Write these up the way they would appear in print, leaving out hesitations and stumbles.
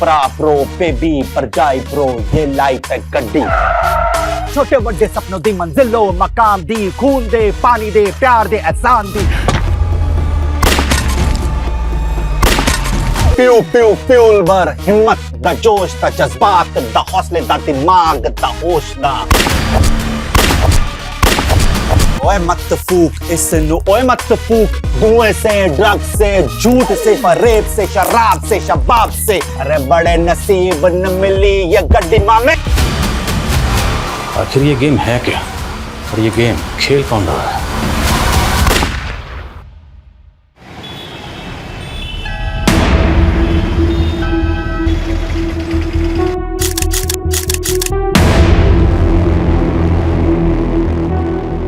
प्रा pro baby पर जाए प्रो, ये लाइफ है गड्डी। छोटे बड़े सपनों दी मंजिलों मकाम दी, खून दे पानी दे प्यार दे एहसान दी। प्यू प्यू फ्यूल भर हिम्मत दा जोश दा जज्बात दा हौसले दा दिमाग दा होश दा। ओए मत फूक इसनु, ओए मत फूक धुएं से, ड्रग्स से, झूठ से, रेप से, शराब से, शबाब से। अरे बड़े नसीब न मिली ये गड्डी मामे। आखिर ये गेम है क्या, और ये गेम खेल कौन रहा है?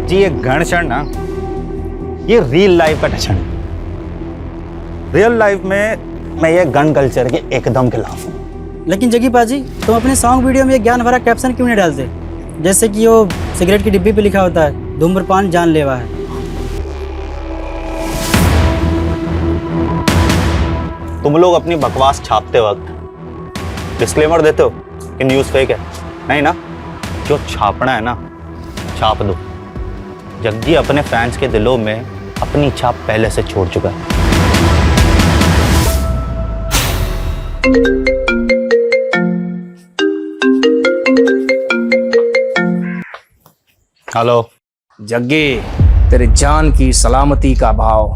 जी ये गण क्षण ना, ये रियल लाइफ का टचन है। रियल लाइफ में मैं ये गन कल्चर के एकदम खिलाफ हूँ। लेकिन जग्गी पाजी, तुम अपने सॉन्ग वीडियो में ये ज्ञान भरा कैप्शन क्यों नहीं डालते? जैसे कि वो सिगरेट की डिब्बी पे लिखा होता है, धूम्रपान जानलेवा है। तुम लोग अपनी बकवास छापते वक्त डिस्क्लेमर देते हो कि न्यूज़ फेक है, नहीं ना? जो छापना है ना, छाप दो। जग्गी अपने फैंस के दिलों में अपनी छाप पहले से छोड़ चुका है। हेलो जग्गी, तेरे जान की सलामती का भाव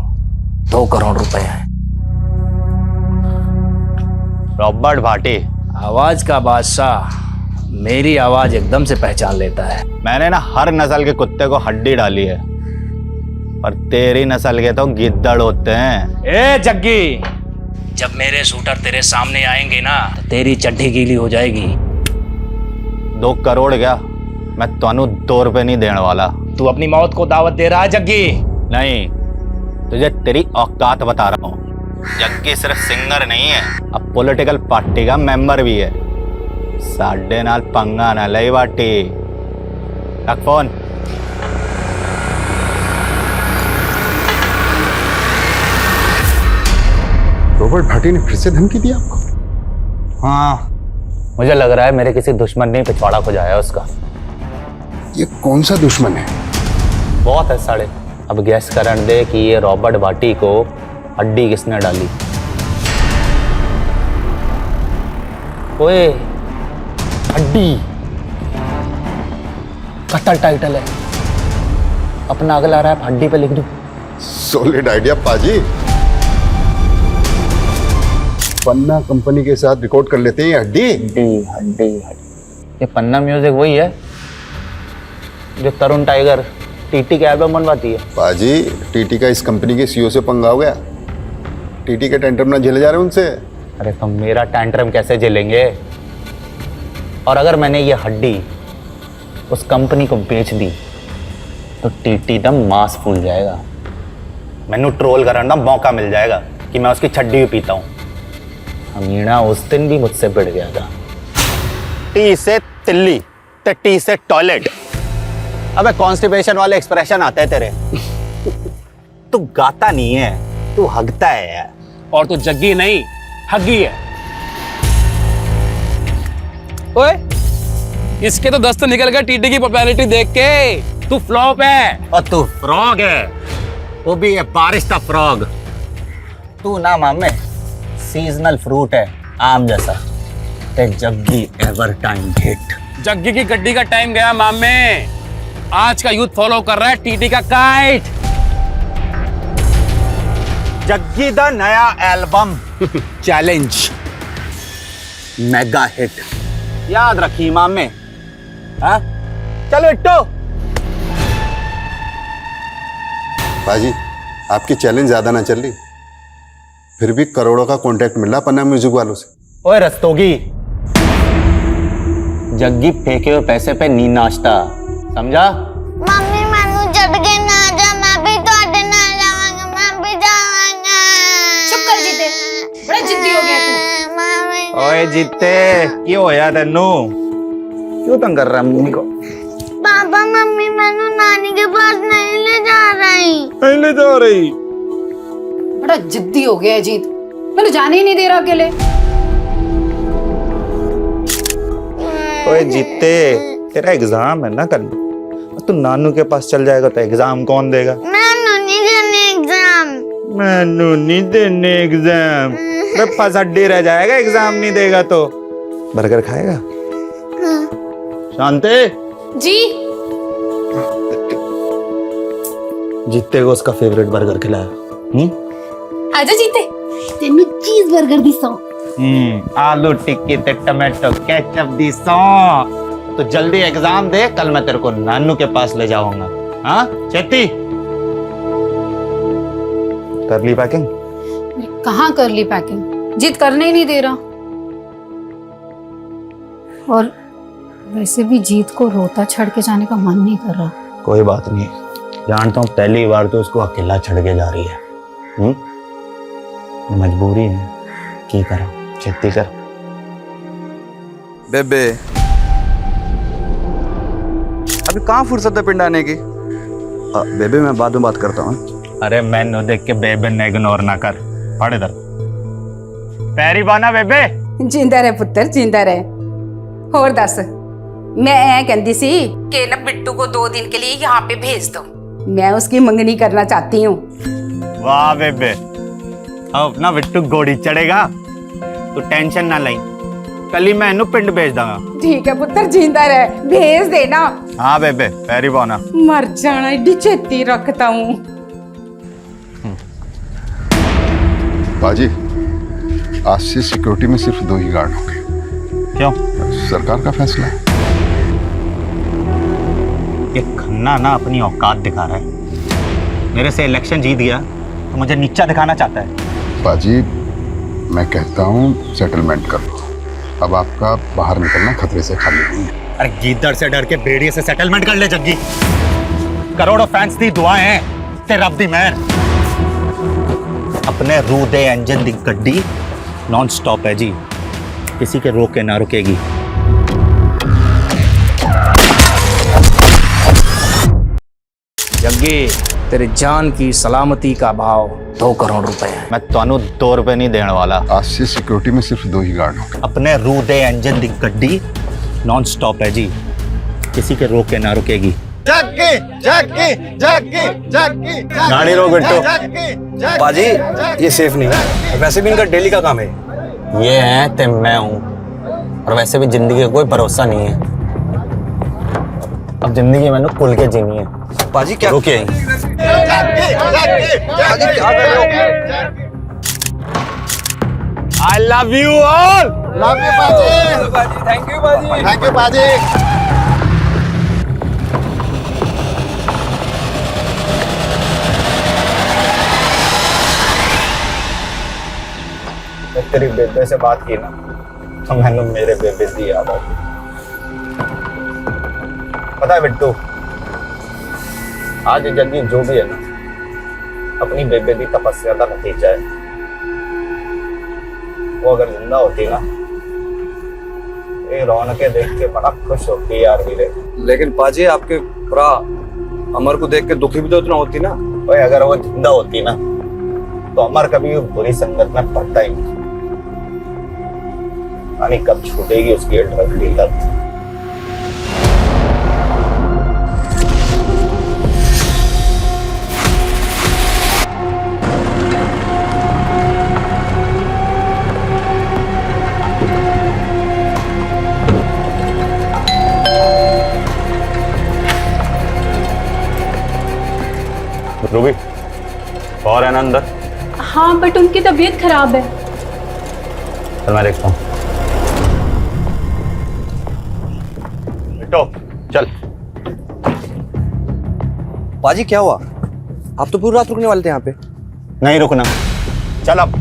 2 करोड़ रुपए है। रॉबर्ट भाटी, आवाज का बादशाह मेरी आवाज एकदम से पहचान लेता है। मैंने ना हर नस्ल के कुत्ते को हड्डी डाली है, पर तेरी नस्ल के तो गिद्दड़ होते हैं। ए जग्गी, जब मेरे शूटर तेरे सामने आएंगे ना, तो तेरी चड्डी गीली हो जाएगी। 2 करोड़ क्या, मैं तानू 2 रुपए नहीं देने वाला। तू अपनी मौत को दावत दे रहा है जग्गी? नहीं, तुझे तेरी औकात बता रहा हूँ। जग्गी सिर्फ सिंगर नहीं है, अब पॉलिटिकल पार्टी का मेंबर भी है। साडे नाल पंगा ना लई बाटी। रख फोन। रॉबर्ट भाटी ने फिर से धमकी दी आपको? हाँ, मुझे लग रहा है मेरे किसी दुश्मन ने पिछवाड़ा खुजाया उसका। ये कौन सा दुश्मन है? बहुत है साले। अब गैस करन दे कि ये रॉबर्ट भाटी को हड्डी किसने डाली। ओए हड्डी कत्ल टाइटल है, अपना अगला रैप हड्डी पे लिख दूं। सॉलिड आइडिया पाजी। पन्ना कंपनी के साथ रिकॉर्ड कर लेते हैं हड्डी। हड्डी हड्डी हड्डी। ये पन्ना म्यूजिक वही है जो तरुण टाइगर टीटी के एल्बम बनवाती है। पाजी, टीटी का इस कंपनी के सीईओ से पंगा हो गया। टीटी के टेंटरम ना झेले जा रहे उनसे। अरे तो मेरा टैंट्रम कैसे झेलेंगे? और अगर मैंने ये हड्डी उस कंपनी को बेच दी तो टीटी दम मांस फूल जाएगा। मैनू ट्रोल करने का मौका मिल जाएगा कि मैं उसकी छड्डी भी पीता हूँ। अमीना उस दिन भी मुझसे भिड़ गया था। टी से तिल्ली ते टी से टॉयलेट। अबे कॉन्स्टिपेशन वाले एक्सप्रेशन आते हैं तेरे। तू गाता नहीं है, तू हगता है यार। और तू जग्गी नहीं, हग्गी है। ओए, इसके तो दस्त निकल गए टीटी की पॉपुलैरिटी देख के। तू फ्लॉप है। और तू फ्रॉग है, वो भी है बारिश का फ्रॉग। तू ना मामे सीजनल फ्रूट है, आम जैसा। ते Jaggi ever time hit. Jaggi की गड्डी का टाइम गया मामे। आज का यूथ फॉलो कर रहा है टीटी का काइट। जग्गी दा नया एल्बम चैलेंज मेगा हिट। याद रखी मामे। हाँ चलो इट्टो। पाजी, आपकी चैलेंज ज्यादा ना चल रही, फिर भी करोड़ों का कॉन्ट्रैक्ट मिल रहा पन्ना म्यूजिक वालों से। ओए रस्तोगी, जग्गी फेंके हुए पैसे पे नी नाचता, समझा? मम्मी मैनू छड़ के ना जा, मैं भी तोड़े ना जावांगा, मैं भी जावांगा। चुप कर जीते, बड़ा जिद्दी हो गया तू। मम्मी ओए जीते, क्यों होया तेनू? क्यों तंग कर रहा है मम्मी को? पापा मम्मी मैनू नानी के पास नहीं ले जा रही। नहीं ले जा रही। बड़ा जिद्दी हो गया है जीत, मैंने जाने ही नहीं दे रहा अकेले। ओए जीते, तेरा एग्जाम है ना कल, तू नानू के पास चल जाएगा तो एग्जाम कौन देगा? नानू नहीं देने एग्जाम। नानू नहीं देने एग्जाम, फसड्डी रह जाएगा एग्जाम नहीं देगा तो। बर्गर खाएगा? शांति जी। जीते को उसका फेवरेट बर्गर खिलाया। आजा जीते, तेनू चीज बर्गर दी सौ। आलू टिक्की ते टमाटो केचप दी सौ। तो जल्दी एग्जाम दे, कल मैं तेरे को नानू के पास ले जाऊंगा। हाँ चेती, कर ली पैकिंग? कहाँ कर ली पैकिंग, जीत करने ही नहीं दे रहा। और वैसे भी जीत को रोता छड़ के जाने का मन नहीं कर रहा। कोई बात नहीं, जानता हूँ पहली बार तो उसको अकेला छड़ के जा रही है। मजबूरी है, की करा, खेती कर। बेबे अभी कहाँ फुर्सत है पिंड आने की? बेबे मैं बाद में बात करता हूँ। अरे मैंने देख के बेबे ने इग्नोर ना कर, पढ़ इधर। पैरी बाना बेबे। जिंदा रहे पुत्र, जिंदा रहे। होर दस, मैं ऐ कहती सी कि ना बिट्टू को 2 दिन के लिए यहाँ पे भेज दो, मैं उसकी मंगनी करना चाहती हूँ। वाह बेबे, अब अपना बिट्टू घोड़ी चढ़ेगा, तू टेंशन ना लाई, कल ही मैं इन्हू पिंड भेज दूंगा। ठीक है पुत्र, जिंदा रहे, भेज देना। हाँ बेबे, पैरी बाना। मर जाना, एडी छेती रखता हूँ। बाजी, आज से सिक्योरिटी में सिर्फ 2 ही गार्ड होंगे। क्यों? सरकार का फैसला है। ये खन्ना ना अपनी औकात दिखा रहा है। मेरे से इलेक्शन जीत गया तो मुझे नीचा दिखाना चाहता है। बाजी, मैं कहता हूँ सेटलमेंट कर लो, अब आपका बाहर निकलना खतरे से खाली नहीं है। अरे गीदड़ से डर के भेड़िए से सेटलमेंट कर ले जग्गी। करोड़ों फैंस दी दुआएं हैं, ते रब दी मेहर। अपने रू दे इंजन दी गड्डी नॉन स्टॉप है जी, किसी के रोके ना रुकेगी। जग्गी, तेरे जान की सलामती का भाव 2 करोड़ रुपए है। मैं तानू 2 रुपए नहीं देने वाला। आज से सिक्योरिटी में सिर्फ 2 ही गार्ड होंगे। अपने रू दे इंजन दी गड्डी नॉन स्टॉप है जी, किसी के रोके ना रुकेगी। गाड़ी रोक बिट्टू। बाजी ये सेफ नहीं है, वैसे भी इनका डेली का काम है। ये है ते मैं हूँ, और वैसे भी जिंदगी का कोई भरोसा नहीं है। अब जिंदगी मैंने खुल के जीनी है। बाजी क्या रुके, बाजी क्या कर रहे हो? I love you all. Love you बाजी। थैंक यू बाजी। थैंक यू बाजी। तेरी बेबे से बात की ना तो मैंने मेरे बेबे की याद आई। पता है बिट्टू, आज जल्दी जो भी है ना, अपनी बेबे की तपस्या का नतीजा है। वो अगर जिंदा होती ना, ये रौनकें देख के बड़ा खुश होती यार वीरे। लेकिन पाजी आपके भरा अमर को देख के दुखी भी तो इतना होती ना। ओए अगर वो जिंदा होती ना तो अमर कभी बुरी संगत में पड़ता ही नहीं। यानी कब छूटेगी उसकी ड्रग की लत। रूबी, और है ना अंदर? हाँ, बट उनकी तबीयत खराब है। चल मैं देखता हूँ। बिट्टू चल। बाजी क्या हुआ? आप तो पूरी रात रुकने वाले थे यहाँ पे। नहीं रुकना, चल अब।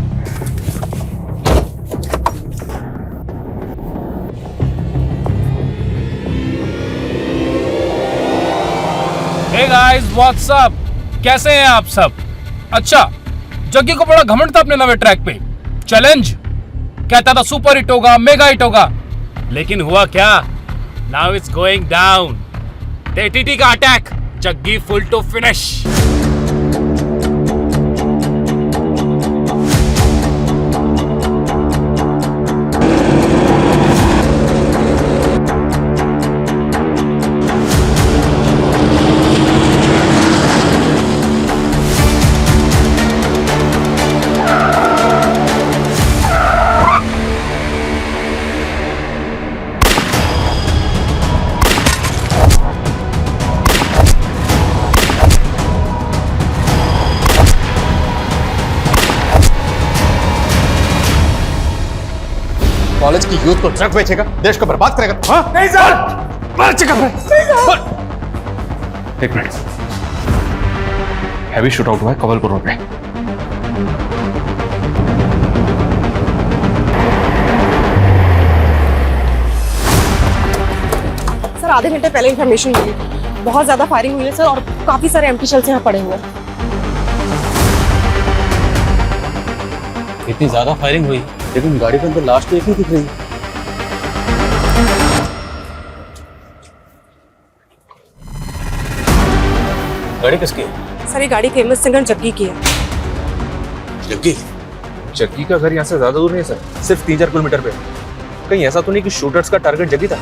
Hey guys, what's up? कैसे हैं आप सब? अच्छा, जग्गी को बड़ा घमंड था अपने नवे ट्रैक पे। चैलेंज कहता था सुपर हिट होगा, मेगा हिट होगा, लेकिन हुआ क्या? Now it's going down. TT का attack, Jaggi full to finish. College की यूथ को ड्रग बेचेगा, देश को बर्बाद करेगा। हाँ नहीं सर, एक मिनट, हैवी शूट आउट हुआ है कवलपुर रोड पे। सर आधे घंटे पहले इन्फॉर्मेशन मिली, बहुत ज्यादा फायरिंग हुई है सर, और काफी सारे एम्प्टी शेल्स यहाँ पड़े हुए हैं। इतनी ज्यादा फायरिंग हुई लेकिन गाड़ी के अंदर लास्ट तो एक ही दिख रही। गाड़ी किसकी है? सर ये गाड़ी फेमस सिंगर जग्गी की है। जग्गी? जग्गी का घर यहाँ से ज्यादा दूर नहीं है सर, सिर्फ 3-4 किलोमीटर पे। कहीं ऐसा तो नहीं कि शूटर्स का टारगेट जग्गी था?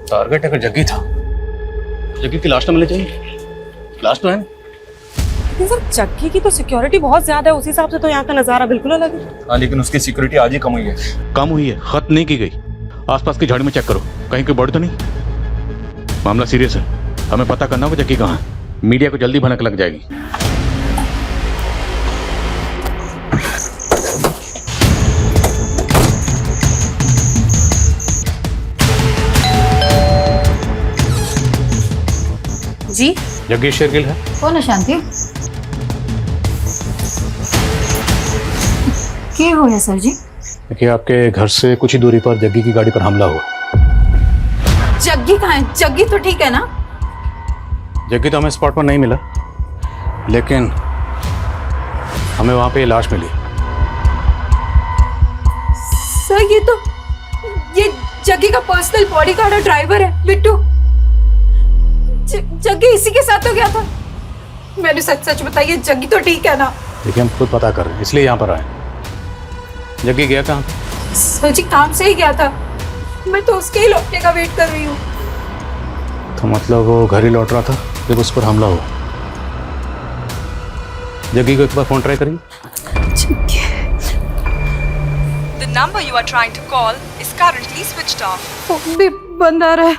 टारगेट अगर जग्गी था, जग्गी की लाश तो मिलनी चाहिए। लाश तो है। लेकिन सर जग्गी की तो सिक्योरिटी बहुत ज्यादा है, उस हिसाब से तो यहाँ का नजारा बिल्कुल अलग है। हाँ लेकिन उसकी सिक्योरिटी आज ही कम हुई है। कम हुई है, खत्म नहीं की गई। आसपास की झाड़ी में चेक करो, कहीं कोई बॉडी तो नहीं। मामला सीरियस है, हमें पता करना होगा जग्गी कहाँ है। मीडिया को जल्दी भनक लग जाएगी। जी जग्गी शेरगिल है। कौन है शांति? क्या हो है सर जी? देखिए, आपके घर से कुछ ही दूरी पर जग्गी की गाड़ी पर हमला हुआ। जग्गी कहाँ है? जग्गी तो ठीक है ना? जग्गी तो हमें स्पॉट पर नहीं मिला, लेकिन हमें वहां पे लाश मिली। सर ये जग्गी का पर्सनल बॉडीगार्ड और ड्राइवर है बिट्टू। जग्गी इसी के साथ तो गया था। मैंने सच बताइए, जग्गी तो ठीक है ना? देखिए, हम खुद पता कर रहे हैं, इसलिए यहाँ पर आए। जग्गी गया कहाँ? सर जी काम से ही गया था, मैं तो उसके ही लौटने का वेट कर रही हूँ। तो मतलब वो घर ही लौट रहा था जब उस पर हमला हुआ। जग्गी को एक बार फोन ट्राई करिए। The number you are trying to call is currently switched off. Phone भी बंद आ रहा है।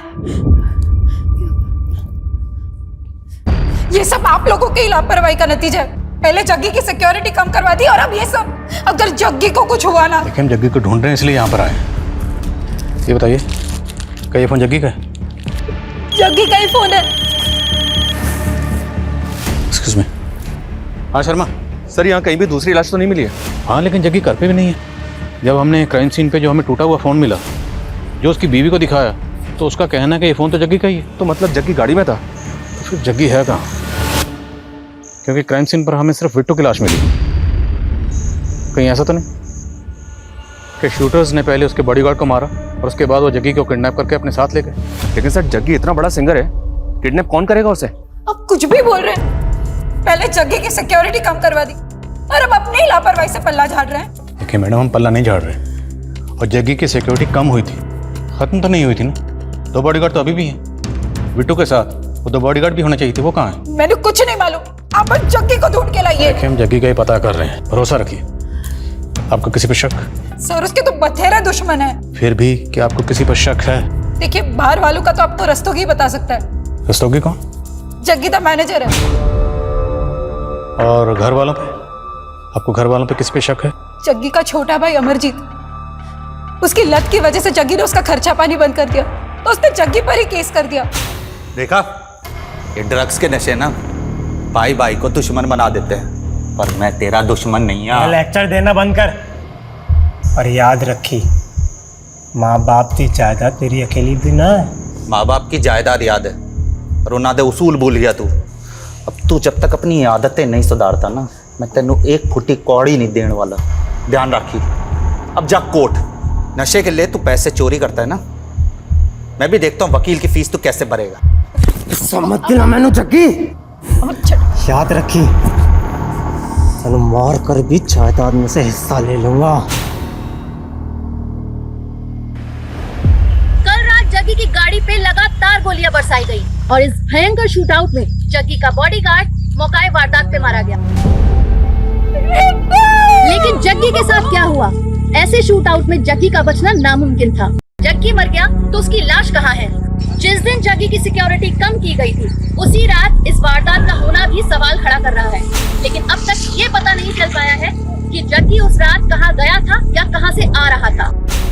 ये सब आप लोगों की लापरवाही का नतीजा है। पहले जग्गी की सिक्योरिटी कम करवा दी और अब ये सब। अगर जग्गी को कुछ हुआ ना। देखिए, हम जग्गी को ढूंढ रहे हैं, इसलिए यहाँ पर आए। ये बताइए, क्या ये फोन जग्गी का है? जग्गी का ही फोन है। Excuse me. हाँ शर्मा। सर यहाँ कहीं भी दूसरी लाश तो नहीं मिली है? हाँ, लेकिन जग्गी घर पे भी नहीं है। जब हमने क्राइम सीन पे जो हमें टूटा हुआ फ़ोन मिला, जो उसकी बीवी को दिखाया, तो उसका कहना है कि ये फ़ोन तो जग्गी का ही है। तो मतलब जग्गी गाड़ी में था? तो फिर जग्गी है कहाँ? क्योंकि क्राइम सीन पर हमें सिर्फ बिट्टू की लाश मिली। कहीं ऐसा तो नहीं कि शूटर्स ने पहले उसके बॉडीगार्ड को मारा और उसके बाद वो जग्गी को किडनैप करके अपने साथ ले गए? लेकिन सर जग्गी इतना बड़ा सिंगर है, किडनैप कौन करेगा उसे? अब कुछ भी बोल रहे हैं। पहले जग्गी की सिक्योरिटी कम करवा दी और अब अपनी ही लापरवाही से पल्ला झाड़ रहे हैं। देखिए मैडम, हम पल्ला नहीं झाड़ रहे, और जग्गी की सिक्योरिटी कम हुई थी, खत्म तो नहीं हुई थी ना। 2 बॉडीगार्ड तो अभी भी हैं बिट्टू के साथ। वो 2 बॉडीगार्ड भी होने चाहिए थे, वो कहाँ है? मैंने कुछ नहीं मालूम, आप जग्गी को ढूंढ के लाइए। देखिए, हम जग्गी का ही पता कर रहे हैं, भरोसा रखिए। आपको किसी पर शक? सर उसके तो बथेरा दुश्मन है। फिर भी क्या आपको किसी पर शक है? देखिए, बाहर वालों का तो अब तो रस्तोगी बता सकता है। रस्तोगी कौन? जग्गी तो मैनेजर है। और घर वालों पे? आपको घर वालों पे किस पे शक है? जग्गी का छोटा भाई अमरजीत, उसकी लत की वजह से जग्गी ने उसका खर्चा पानी बंद कर दिया, तो उसने जग्गी पर ही केस कर दिया। देखा, ये ड्रग्स के नशे ना भाई भाई को दुश्मन बना देते हैं, पर मैं तेरा दुश्मन नहीं है। लेक्चर देना बंद कर और याद रखी, माँ बाप की जायदाद तेरी अकेली भी ना है। माँ बाप की जायदाद याद है, और उन्होंने दे उसूल भूल गया तू। अब तू जब तक अपनी आदतें नहीं सुधारता ना, मैं तेनू 1 फुटी कौड़ी नहीं देने वाला, ध्यान रखी। अब जा कोर्ट, नशे के लिए तू पैसे चोरी करता है ना, मैं भी देखता हूँ वकील की फीस तू कैसे भरेगा। समझ दिला मैनू जग्गी, याद रखी, तेनू मार कर भी जायदाद में से हिस्सा ले लूंगा। कल रात जग्गी की गाड़ी पे लगातार गोलियां बरसाई गई और इस भयंकर शूटआउट में जग्गी का बॉडीगार्ड मौके वारदात पे मारा गया। लेकिन जग्गी के साथ क्या हुआ? ऐसे शूटआउट में जग्गी का बचना नामुमकिन था। जग्गी मर गया तो उसकी लाश कहाँ है? जिस दिन जग्गी की सिक्योरिटी कम की गई थी उसी रात इस वारदात का होना भी सवाल खड़ा कर रहा है। लेकिन अब तक ये पता नहीं चल पाया है कि जग्गी उस रात कहाँ गया था या कहाँ से आ रहा था,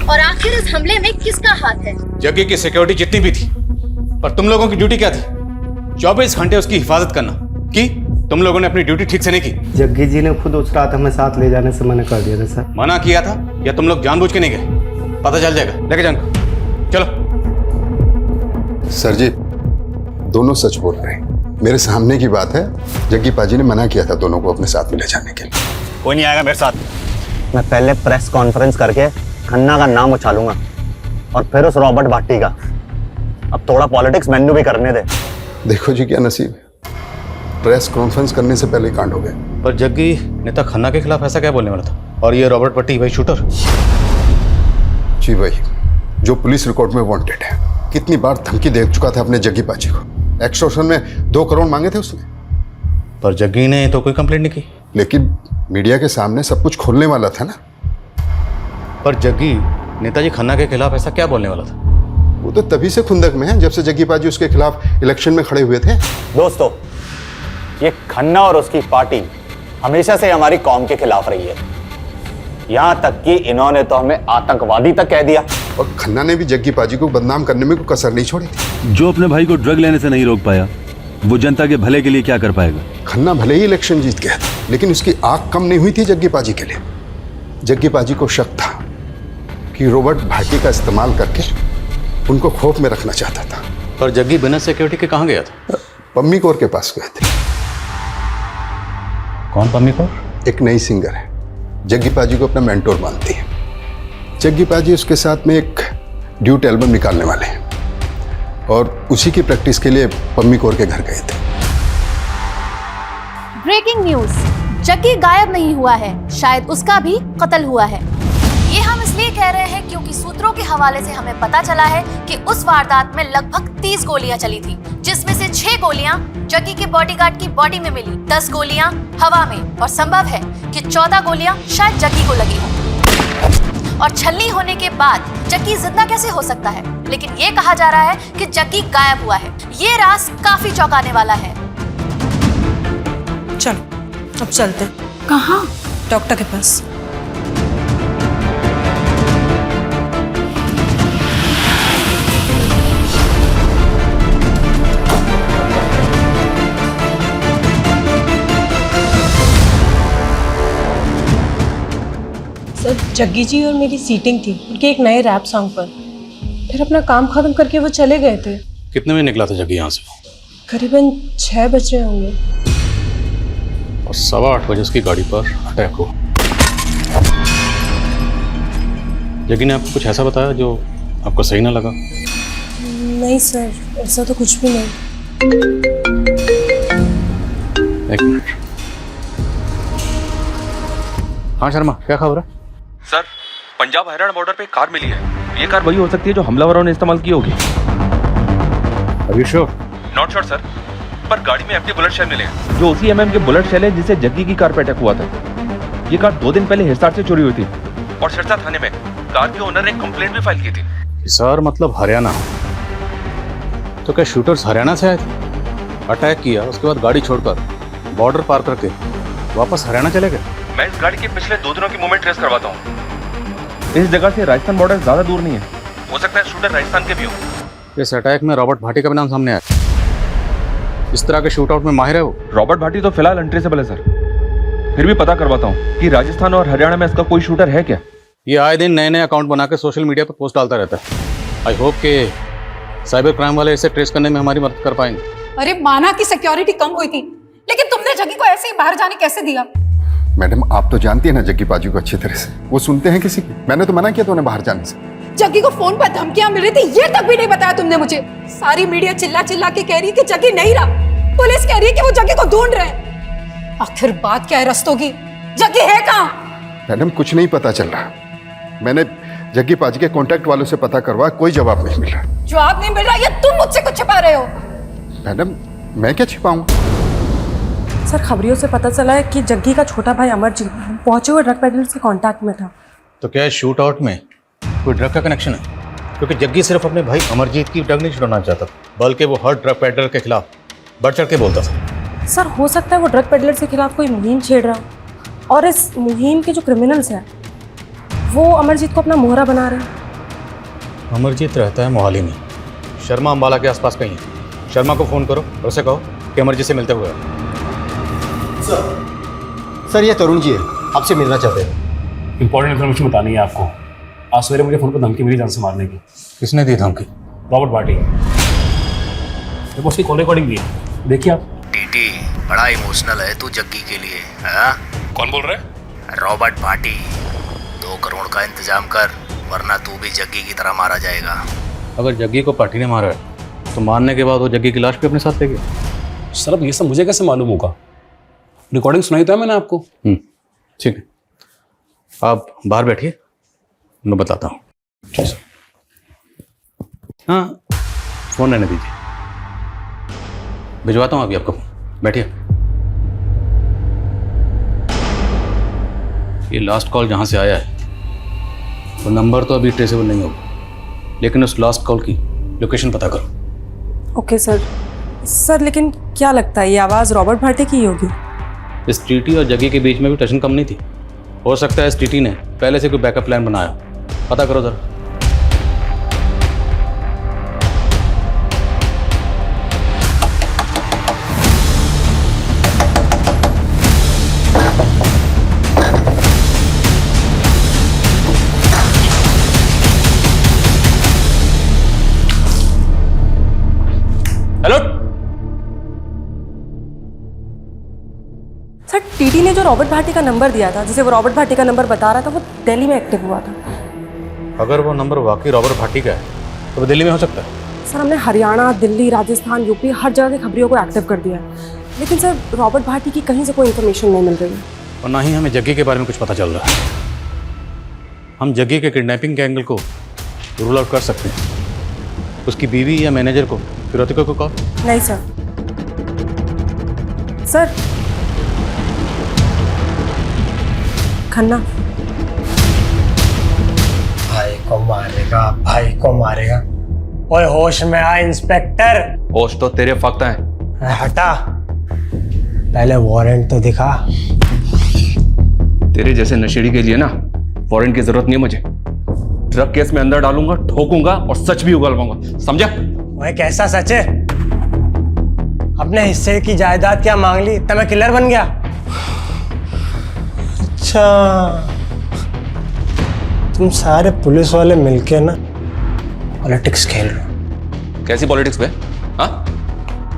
और आखिर इस हमले में किसका हाथ है। जग्गी की सिक्योरिटी जितनी भी थी, पर तुम लोगों की ड्यूटी क्या थी? 24 घंटे उसकी हिफाजत करना। की तुम लोगों ने अपनी ड्यूटी ठीक से नहीं की? जग्गी जी ने खुद उस रात हमें साथ ले जाने से मना कर दिया था सर। मना किया था या तुम लोग जानबूझ के नहीं गए? पता चल जाएगा, लेके जाओ। चलो। सर जी, दोनों सच बोल रहे हैं। मेरे सामने की बात है, जग्गी पाजी ने मना किया था दोनों को अपने साथ में ले जाने के लिए। कोई नहीं आएगा मेरे साथ। मैं पहले प्रेस कॉन्फ्रेंस करके खन्ना का नाम उछालूंगा और फिर उस रॉबर्ट भाटी का। अब थोड़ा पॉलिटिक्स मैन्यू भी करने दे। देखो जी क्या नसीब है, प्रेस कॉन्फ्रेंस करने से पहले कांड हो गया। पर जग्गी नेता खन्ना के खिलाफ ऐसा क्या बोलने वाला था? और ये रॉबर्ट भट्टी भाई शूटर? जी भाई, जो पुलिस रिकॉर्ड में वांटेड है। कितनी बार धमकी दे चुका था अपने जग्गी पाजी को। एक्सटॉर्शन में 2 करोड़ मांगे थे उसने। पर जग्गी ने तो कोई कंप्लेंट नहीं की। लेकिन मीडिया के सामने सब कुछ खोलने वाला था ना। पर जग्गी नेताजी खन्ना के खिलाफ ऐसा क्या बोलने वाला था? वो तो तभी से खुंदक में है जब से जग्गी पाजी उसके खिलाफ इलेक्शन में खड़े हुए थे। दोस्तों, ये खन्ना और उसकी पार्टी हमेशा से हमारी कौम के खिलाफ रही है। यहां तक कि इन्होंने तो हमें आतंकवादी तक कह दिया। और खन्ना ने भी जग्गी पाजी को बदनाम करने में कोई कसर नहीं छोड़ी थी। जो अपने भाई को ड्रग लेने से नहीं रोक पाया, वो जनता के भले के लिए क्या कर पाएगा? खन्ना भले ही इलेक्शन जीत गया था, लेकिन उसकी आंख कम नहीं हुई थी जग्गी पाजी के लिए। जग्गी पाजी को शक था कि रॉबर्ट भाटी का इस्तेमाल करके उनको खौफ में रखना चाहता था। पर जग्गी बिना सिक्योरिटी के कहाँ गया था? पम्मी कौर के पास गए थे। कौन पम्मी कौर? एक नई सिंगर है, जग्गी पाजी को अपना मेंटोर मानती है। जग्गी पाजी उसके साथ में एक ड्यूट एल्बम निकालने वाले हैं और उसी की प्रैक्टिस के लिए पम्मी कौर के घर गए थे। ब्रेकिंग न्यूज, जग्गी गायब नहीं हुआ है, शायद उसका भी कत्ल हुआ है। ये हम इसलिए कह रहे हैं क्योंकि सूत्रों के हवाले से हमें पता चला है कि उस वारदात में लगभग 30 गोलियां चली थी, जिसमें से 6 गोलियां जग्गी के बॉडीगार्ड की बॉडी में मिली, 10 गोलियां हवा में, और संभव है कि 14 गोलियां शायद जग्गी को लगी हो। और छलनी होने के बाद जग्गी जिंदा कैसे हो सकता है? लेकिन ये कहा जा रहा है कि जग्गी गायब हुआ है। ये राज काफी चौंकाने वाला है। चलो अब चलते। कहाँ? डॉक्टर के पास। सर, जग्गी जी और मेरी सीटिंग थी उनके एक नए रैप सॉन्ग पर। फिर अपना काम खत्म करके वो चले गए थे। कितने बजे निकला था जग्गी यहाँ से? करीबन 6 बज रहे होंगे। और 8:15 बजे उसकी गाड़ी पर अटैक हुआ। जग्गी ने आपको कुछ ऐसा बताया जो आपको सही ना लगा? नहीं सर, ऐसा तो कुछ भी नहीं। एक मिनट। हाँ शर्मा, क्या खबर है? सर, पंजाब हरियाणा बॉर्डर पे एक कार मिली है। ये कार वही हो सकती है जो हमलावरों ने इस्तेमाल की होगी। Are you sure? Not sure sir, पर गाड़ी में एम्प्टी बुलेट शेल मिले हैं, जो उसी एमएम के बुलेट शेल है जिसे जग्गी की कार पे अटैक हुआ था। ये कार 2 दिन पहले हिसार से चोरी हुई थी और सिरसा थाने में कार के ओनर ने कंप्लेंट भी फाइल की थी। हिसार मतलब हरियाणा? तो क्या शूटर्स हरियाणा से आए थे? अटैक किया, उसके बाद गाड़ी छोड़कर बॉर्डर पार करके वापस हरियाणा चले गए? मैं इस गाड़ी के पिछले 2 दिनों की मूवमेंट ट्रेस करवाता हूँ। इस जगह से राजस्थान बॉर्डर ज्यादा दूर नहीं है, हो सकता है शूटर राजस्थान के भी हो। इस अटैक में रॉबर्ट भाटी का भी नाम सामने आया। इस तरह के शूट आउट में माहिर है वो। रॉबर्ट भाटी तो फिलहाल अनट्रेसेबल है सर, फिर भी पता करवाता हूँ कि राजस्थान और हरियाणा में इसका कोई शूटर है क्या। ये आए दिन नए नए अकाउंट बना के सोशल मीडिया पर पोस्ट डालता रहता है। आई होप के साइबर क्राइम वाले इसे ट्रेस करने में हमारी मदद कर पाएंगे। अरे माना की सिक्योरिटी कम हुई थी, लेकिन तुमने जग्गी को ऐसे ही बाहर जाने कैसे दिया? मैडम, आप तो जानती है ना जग्गी पाजी को अच्छी तरह से। वो सुनते हैं किसी की? मैंने तो मना किया था उन्हें बाहर जाने से। जग्गी को फोन पर धमकियां मिल रही थी, ये तक भी नहीं बताया तुमने मुझे। सारी मीडिया चिल्ला चिल्ला के कह रही है कि जग्गी नहीं रहा, पुलिस कह रही है कि वो जग्गी को ढूंढ रहे हैं। आखिर बात क्या है रस्तों की? जग्गी है कहाँ? मैडम, कुछ नहीं पता चल रहा। मैंने जग्गी पाजी के कांटेक्ट वालों से पता करवा, कोई जवाब नहीं मिल रहा। जवाब नहीं मिल रहा, ये तुम मुझसे कुछ छिपा रहे हो। मैडम, मैं क्या छिपाऊं? सर, खबरियों से पता चला है कि जग्गी का छोटा भाई अमरजीत पहुंचे हुए ड्रग पेडलर से कांटेक्ट में था। तो क्या शूट आउट में कोई ड्रग का कनेक्शन है? क्योंकि जग्गी सिर्फ अपने भाई अमरजीत की टंग नहीं छुड़ाना चाहता, बल्कि वो हर ड्रग पेडलर के खिलाफ बढ़ चढ़ के बोलता था। सर हो सकता है वो ड्रग पेडलर के खिलाफ कोई मुहिम छेड़ रहा हो और इस मुहिम के जो क्रिमिनल्स हैं वो अमरजीत को अपना मोहरा बना रहे हैं। अमरजीत रहता है मोहाली में, शर्मा अम्बाला के आसपास कहीं है। शर्मा को फ़ोन करो और उसे कहो कि अमरजीत से मिलते हुए। सर ये तरुण जी है, आपसे मिलना चाहते हैं। इंपॉर्टेंट इन्फॉर्मेशन बतानी है आपको। आज सवेरे मुझे फोन पर धमकी मिली जान से मारने की। किसने दी धमकी? रॉबर्ट भाटी। मेरे को उसकी कॉल रिकॉर्डिंग दी है, देखिए आप। टीटी बड़ा इमोशनल है तू जग्गी के लिए, हाँ? कौन बोल रहा है? रॉबर्ट भाटी। 2 करोड़ का इंतजाम कर, वरना तू भी जग्गी की तरह मारा जाएगा। अगर जग्गी को पार्टी ने मारा है तो मारने के बाद वो जग्गी की लाश भी अपने साथ ले गया। सर अब ये सब मुझे कैसे मालूम होगा? रिकॉर्डिंग सुनाई तो है मैंने आपको। ठीक है, आप बाहर बैठिए, मैं बताता हूँ। हाँ, फ़ोन रहने दीजिए, भिजवाता हूँ अभी आपको। बैठिए। ये लास्ट कॉल जहाँ से आया है वो नंबर तो अभी ट्रेसेबल नहीं होगा, लेकिन उस लास्ट कॉल की लोकेशन पता करो। Okay sir. सर लेकिन क्या लगता है ये आवाज़ रॉबर्ट भाटी की ही होगी? इस टीटी और जग्गी के बीच में भी टेंशन कम नहीं थी। हो सकता है इस टीटी ने पहले से कोई बैकअप प्लान बनाया। पता करो जरा। हेलो सर, टीटी ने जो रॉबर्ट भाटी का नंबर दिया था, जिसे वो रॉबर्ट भाटी का नंबर बता रहा था, वो दिल्ली में एक्टिव हुआ था। अगर वो नंबर वाकई रॉबर्ट भाटी का है तो वो दिल्ली में हो सकता है। सर हमने हरियाणा, दिल्ली, राजस्थान, यूपी हर जगह के खबरियों को एक्टिव कर दिया है, लेकिन सर रॉबर्ट भाटी की कहीं से कोई इन्फॉर्मेशन नहीं मिल रही है। और ना ही हमें जग्गी के बारे में कुछ पता चल रहा है। हम जग्गी के किडनैपिंग के एंगल को रूल आउट कर सकते हैं। उसकी बीवी या मैनेजर को, फिरोतिका को कॉल? नहीं सर। सर खन्ना भाई को मारेगा, भाई को मारेगा। ओए होश में आ इंस्पेक्टर। होश तो तेरे फक्त हैं। हटा, पहले वारंट तो दिखा। तेरे जैसे नशेड़ी के लिए ना वारंट की जरूरत नहीं है मुझे। ड्रग केस में अंदर डालूंगा, ठोकूंगा और सच भी उगलवाऊंगा, समझा? ओए कैसा सच है? अपने हिस्से की जायदाद क्या मांग ली तब मैं किलर बन गया? अच्छा, तुम सारे पुलिस वाले मिलके ना पॉलिटिक्स खेल रहे हो। कैसी पॉलिटिक्स बे? हाँ,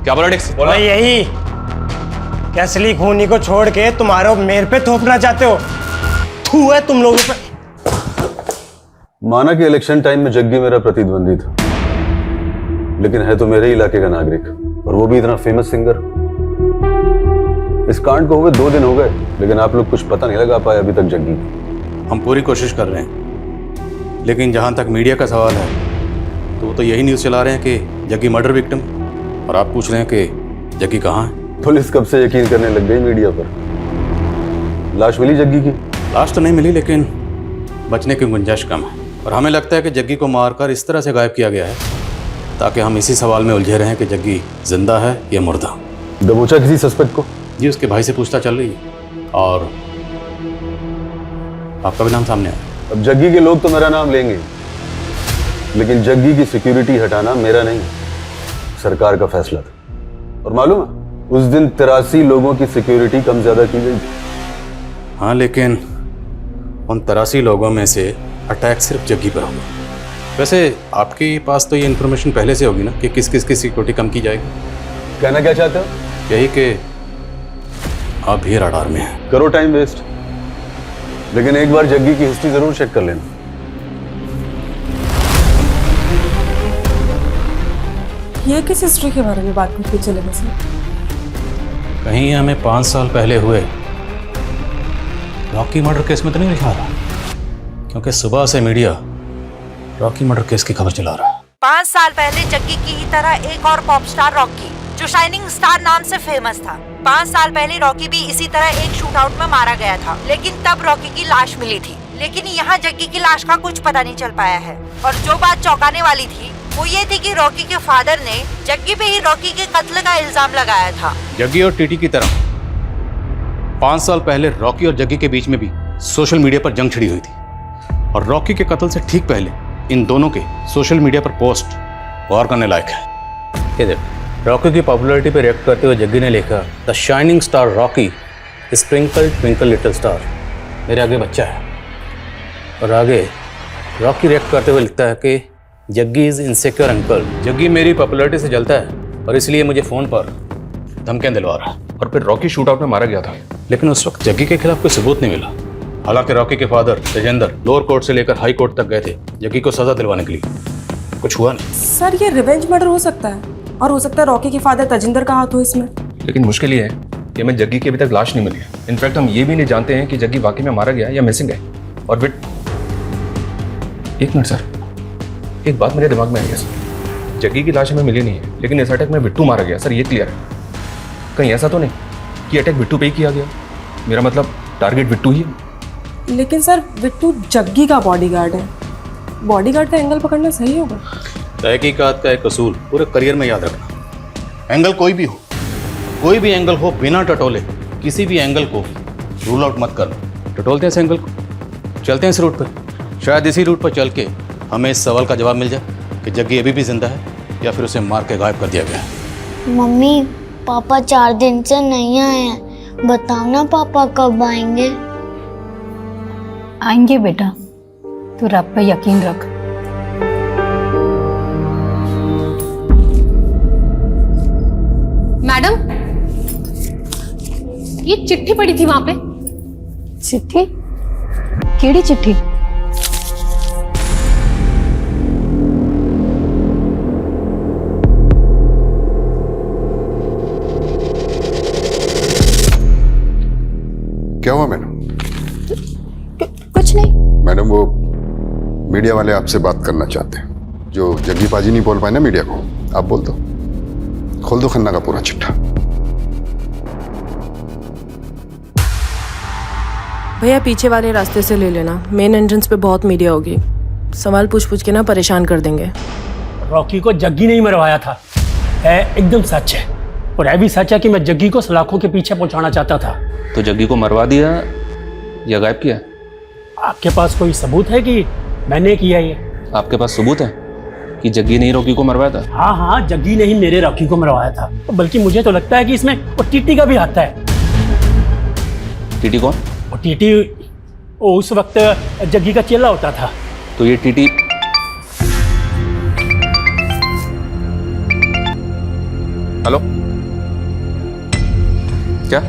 क्या पॉलिटिक्स? बोला यही कि असली खूनी को छोड़ के तुम्हारे मेरे पे थोपना चाहते हो। थू है तुम लोगों पे। माना कि इलेक्शन टाइम में जग्गी मेरा प्रतिद्वंदी था, लेकिन है तो मेरे इलाके का नागरिक, और वो भी इतना फेमस सिंगर। इस कांड को हुए 2 दिन हो गए, लेकिन आप लोग कुछ पता नहीं लगा पाए अभी तक जग्गी। हम पूरी कोशिश कर रहे हैं, लेकिन जहाँ तक मीडिया का सवाल है तो वो तो यही न्यूज़ चला रहे हैं कि जग्गी मर्डर विक्टिम, और आप पूछ रहे हैं कि जग्गी कहाँ है। पुलिस कब से यकीन करने लग गई मीडिया पर। लाश मिली जग्गी की? लाश तो नहीं मिली, लेकिन बचने की गुंजाइश कम है, और हमें लगता है कि जग्गी को मारकर इस तरह से गायब किया गया है ताकि हम इसी सवाल में उलझे रहें कि जग्गी जिंदा है या मुर्दा। दबोचा किसी सस्पेक्ट को? जी, उसके भाई से पूछताछ चल रही है, और आपका भी नाम सामने आया। अब जग्गी के लोग तो मेरा नाम लेंगे, लेकिन जग्गी की सिक्योरिटी हटाना मेरा नहीं, सरकार का फैसला था। और मालूम है, उस दिन 83 लोगों की सिक्योरिटी कम ज्यादा की गई थी। हाँ, लेकिन उन 83 लोगों में से अटैक सिर्फ जग्गी पर होगा। वैसे आपके पास तो ये इन्फॉर्मेशन पहले से होगी ना कि किस किस की सिक्योरिटी कम की जाएगी। कहना क्या चाहते हो? यही कि आप भी रडार में हैं। करो टाइम वेस्ट, लेकिन एक बार जग्गी की हिस्ट्री जरूर चेक कर लेना। ये किस हिस्ट्री के बारे में बात करते चले गए सर? कहीं हमें 5 साल पहले हुए रॉकी मर्डर केस में तो नहीं लिखा रहा, क्योंकि सुबह से मीडिया रॉकी मर्डर केस की खबर चला रहा है। 5 साल पहले जग्गी की ही तरह एक और पॉप स्टार रॉकी, जो शाइनिंग स्टार नाम से फेमस था। 5 साल पहले रॉकी भी इसी तरह एक शूट आउट में मारा गया था, लेकिन तब रॉकी की लाश मिली थी। लेकिन यहाँ जग्गी की लाश का कुछ पता नहीं चल पाया है। और जो बात चौंकाने वाली थी वो ये थी कि रॉकी के फादर ने जग्गी पे ही रॉकी के कत्ल का इल्जाम लगाया था। जग्गी और टीटी की तरह 5 साल पहले रॉकी और जग्गी के बीच में भी सोशल मीडिया पर जंग छिड़ी हुई थी, और रॉकी के कत्ल से ठीक पहले इन दोनों के सोशल मीडिया पर पोस्ट गौर करने लायक है। ये देख, रॉकी की पॉपुलैरिटी पे रिएक्ट करते हुए जग्गी ने लिखा, the shining star Rocky sprinkle twinkle little star, मेरे आगे बच्चा है। और आगे रॉकी रिएक्ट करते हुए लिखता है कि Jaggi is insecure uncle, Jaggi मेरी पॉपुलैरिटी से जलता है और इसलिए मुझे फ़ोन पर धमकियां दिलवा रहा है। और फिर रॉकी शूट आउट में मारा गया था, लेकिन उस वक्त जग्गी के खिलाफ कोई सबूत नहीं मिला। हालांकि रॉकी के फादर तेजेंद्र लोअर कोर्ट से लेकर हाई कोर्ट तक गए थे जग्गी को सजा दिलवाने के लिए, कुछ हुआ नहीं। सर ये रिवेंज मर्डर हो सकता है, और हो सकता है रॉकी के फादर तजिंदर का हाथ हो इसमें। लेकिन मुश्किल ये है कि हमें जग्गी की अभी तक लाश नहीं मिली है। इनफैक्ट हम ये भी नहीं जानते हैं कि जग्गी वाकई में मारा गया या मिसिंग है। और फिर एक मिनट सर, एक बात मेरे दिमाग में आई है सर, जग्गी की लाश हमें मिली नहीं है, लेकिन इस अटैक में बिट्टू मारा गया सर, ये क्लियर है। कहीं ऐसा तो नहीं कि अटैक बिट्टू पे ही किया गया? मेरा मतलब टारगेट बिट्टू ही है। लेकिन सर बिट्टू जग्गी का बॉडीगार्ड है, बॉडीगार्ड का एंगल पकड़ना सही होगा? तहकीकात का एक असूल पूरे करियर में याद रखना, एंगल कोई भी हो, कोई भी एंगल हो, बिना टटोले किसी भी एंगल को रूल आउट मत करना। टटोलते हैं इस एंगल को, चलते हैं इस रूट पर, शायद इसी रूट पर चल के हमें इस सवाल का जवाब मिल जाए कि जग्गी अभी भी जिंदा है या फिर उसे मार के गायब कर दिया गया है। मम्मी पापा 4 दिन से नहीं आए हैं, बताओ ना पापा कब आएंगे? आएंगे बेटा, तू रब पे यकीन रख। मैडम ये चिट्ठी पड़ी थी वहां पे। चिट्ठी? केड़ी चिट्ठी? क्या हुआ मैडम? कुछ नहीं मैडम, वो मीडिया वाले आपसे बात करना चाहते हैं। जो जग्गी पाजी नहीं बोल पाए ना मीडिया को, आप बोल दो, खोल दो खन्ना का पूरा चिट्ठा। भैया पीछे वाले रास्ते से ले लेना, मेन एंट्रेंस पे बहुत मीडिया होगी, सवाल पूछ के ना परेशान कर देंगे। रॉकी को जग्गी नहीं मरवाया था, है एकदम सच है। और है भी सच है कि मैं जग्गी को सलाखों के पीछे पहुंचाना चाहता था। तो जग्गी को मरवा दिया या गायब किया? आपके पास कोई सबूत है कि मैंने किया ये? आपके पास सबूत है कि जग्गी ने ही रॉकी को मरवाया था? हाँ हाँ, जग्गी ने ही मेरे रॉकी को मरवाया था। बल्कि मुझे तो लगता है कि इसमें वो टीटी का भी हाथ है। टीटी कौन? वो टीटी वो उस वक्त जग्गी का चेला होता था। तो ये टीटी हेलो क्या?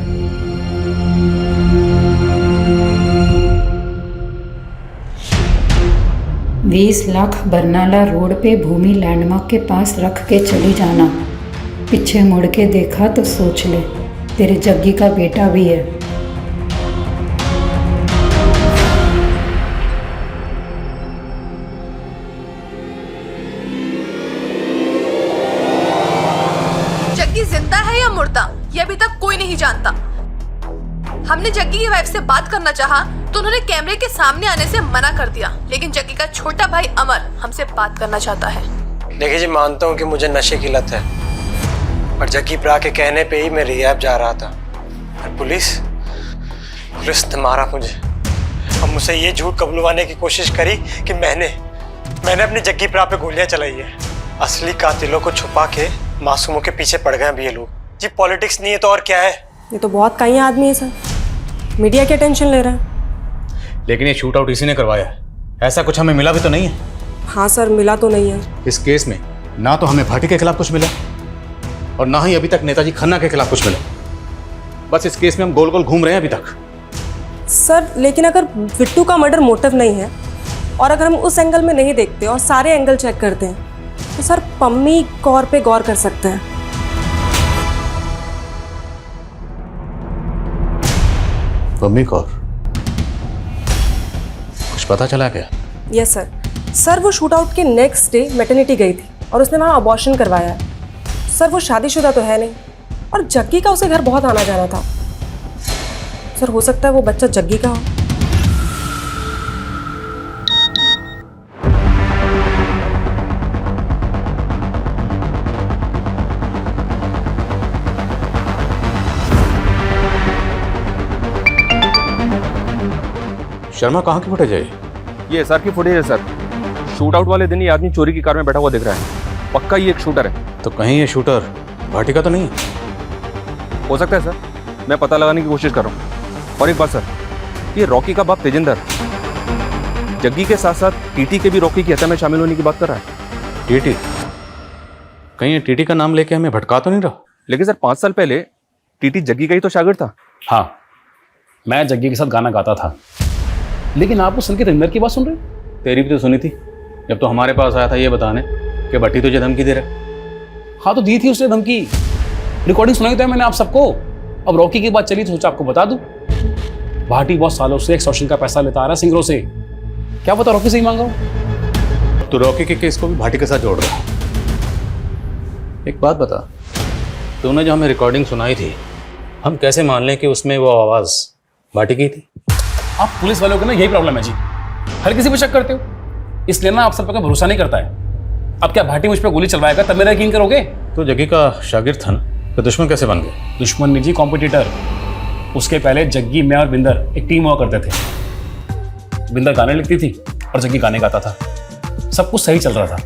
बीस लाख बरनाला रोड पे भूमि लैंडमार्क के पास रख के चली जाना। पीछे मुड़ के देखा तो सोच ले, तेरे जग्गी का बेटा भी है। जग्गी जिंदा है या मुर्दा ये अभी तक कोई नहीं जानता। हमने जग्गी की वाइफ से बात करना चाहा तो उन्होंने कैमरे के सामने आने से मना कर दिया, लेकिन जग्गी का छोटा भाई अमर हमसे बात करना चाहता है। देखिए जी, मानता हूँ कि मुझे नशे की लत है, पर जग्गी प्रा के कहने पे ही मैं रिहैब जा रहा था और पुलिस ने मारा मुझे। अब मुझसे ये झूठ कबूलवाने की कोशिश करी कि मैंने अपनी जग्गी प्रा पे गोलियां चलाई है। असली कातिलों को छुपा के मासूमों के पीछे पड़ गए अभी ये लोग। जी पॉलिटिक्स नहीं है तो और क्या है? ये तो बहुत कई आदमी है सर, मीडिया क्या टेंशन ले रहा है? लेकिन ये शूट आउट इसी ने करवाया है, ऐसा कुछ हमें मिला भी तो नहीं है। हाँ सर, मिला तो नहीं है। इस केस में ना तो हमें भाटी के खिलाफ कुछ मिला और ना ही अभी तक नेताजी खन्ना के खिलाफ कुछ मिला। बस इस केस में हम गोल गोल घूम रहे हैं अभी तक। सर लेकिन अगर बिट्टू का मर्डर मोटिव नहीं है और अगर हम उस एंगल में नहीं देखते और सारे एंगल चेक करते हैं तो सर पम्मी कौर पे गौर कर सकते हैं। पम्मी कौर? कुछ पता चला क्या? Yes sir. सर वो शूट आउट के नेक्स्ट डे मैटरनिटी गई थी और उसने वहाँ अबॉर्शन करवाया है। सर वो शादीशुदा तो है नहीं और जग्गी का उसे घर बहुत आना जाना था। सर हो सकता है वो बच्चा जग्गी का हो। शर्मा कहाँ की फुटेज है ये एसआर की फुटेज है सर। शूट आउट वाले दिन ये आदमी चोरी की कार में बैठा हुआ दिख रहा है। पक्का ये एक शूटर है। तो कहीं ये शूटर भाटी का तो नहीं है? हो सकता है सर, मैं पता लगाने की कोशिश कर रहा हूँ। और एक बात सर, ये रॉकी का बाप तेजिंदर जग्गी के साथ साथ टीटी के भी रॉकी की हत्या में शामिल होने की बात कर रहा है। टीटी? कहीं ये टीटी का नाम लेके हमें भटका तो नहीं रहा? लेकिन सर 5 साल पहले टीटी जग्गी का ही तो शागिर्द था। हाँ, मैं जग्गी के साथ गाना गाता था। लेकिन आप उस संकेत इंदर की बात सुन रहे हो? तेरी भी तो सुनी थी जब तो हमारे पास आया था ये बताने कि भट्टी तुझे धमकी दे रहा। हाँ तो दी थी उसने धमकी, रिकॉर्डिंग सुनाई तो है मैंने आप सबको। अब रॉकी की बात चली तो सोचा आपको बता दूं। भाटी बहुत सालों से एक्सटॉर्शन का पैसा लेता आ रहा है सिंगरों से। क्या पता रॉकी से ही मांगा हो। तो रॉकी के केस को भी भाटी के साथ जोड़ रहा है। एक बात बता, तूने जो हमें रिकॉर्डिंग सुनाई थी, हम कैसे मान लें कि उसमें वो आवाज़ भाटी की थी? आप पुलिस वालों को ना यही प्रॉब्लम है जी, हर किसी पर शक करते हो, इसलिए ना आप सब पर भरोसा नहीं करता है। अब क्या भाटी मुझ पर गोली चलवाएगा तब मेरा यकीन करोगे? तो जग्गी का शागिर्द था ना, तो दुश्मन कैसे बन गए? दुश्मन नहीं जी, कॉम्पिटिटर। उसके पहले जग्गी, मैं और बिंदर एक टीम हुआ करते थे। बिंदर गाने लिखती थी और जग्गी गाने गाता था। सब कुछ सही चल रहा था।